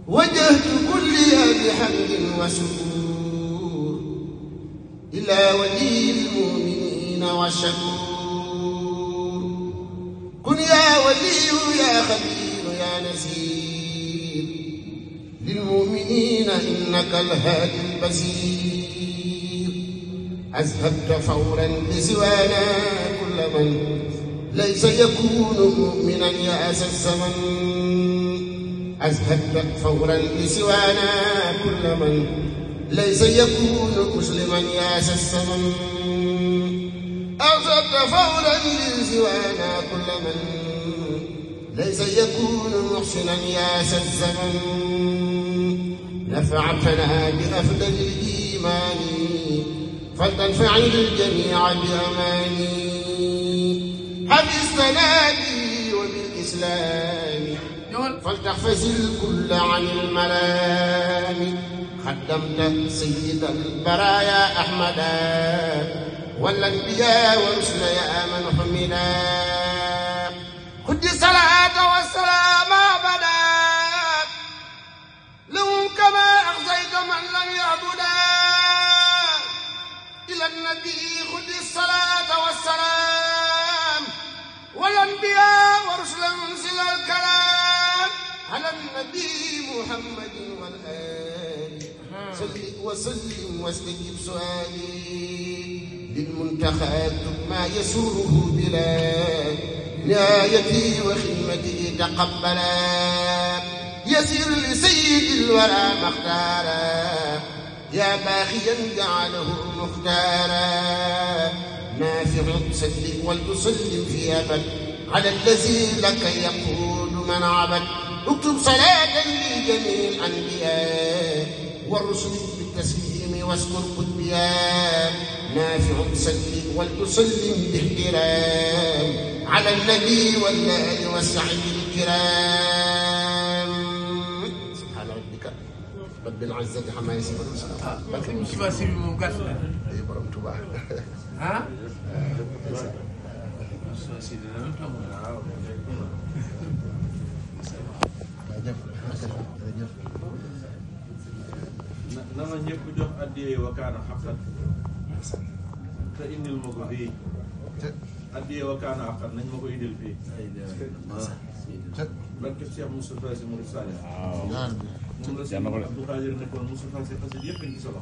وجهت كلي بحمد وشكور إلى ولي المؤمنين والشكور. كن يا ولي يا خبير يا نسير للمؤمنين إنك الهادي البصير. أذهبت فورا بسوانا كل من ليس يكون مؤمنا يأس الزمن. أذهبت فورا بسوانا كل من ليس يكون مسلما يأس الزمن. أذهبت فورا بسوانا كل من ليس يكون محسنا يأس الزمن. نفعتنا بأفضل الإيمان فلتنفع الجميع بأماني. حفظتنا به وبالإسلام فلتحفظ الكل عن الملام. خدمت سيد البرايا أحمدا والأنبياء ورسل يا من حمدا. خذ الصلاة والسلام أبدا لهم كما أخزيت من لم يعبدا. إلى النبي خذ الصلاة والسلام والأنبياء ورسل منزل الكلام. على النبي محمد والآل صل وسلم واستجب سؤالي. للمنتخى ما يسوره بلا نهايتي وخدمتي تقبلا. يسير لسيد الورى مختارا يا باخيا جعله مختارا. نافع صل ولتسلم في أبد على الذي لك يقول من عبد. اكتب صلاة لجميع الأنبياء والرسل بالتسليم واذكر قطبيا. نافع صل ولتسلم باحترام على النبي والآل والسعي الكرام. سبحان ربك رب العزة عما يصفون. si moom gàtt na. ay borom Tuubaa. ah. na ma ñëpp jox addiyee Wakana xaqan te indil ma ko fii. addiyee Wakana xaqan nañ ma ko indil fii. barke Cheikh Moustapha Sy Mouride Saliou. moom la si Abdou Khadir nekkoon Moustapha Sy xasit yëpp a ngi solo.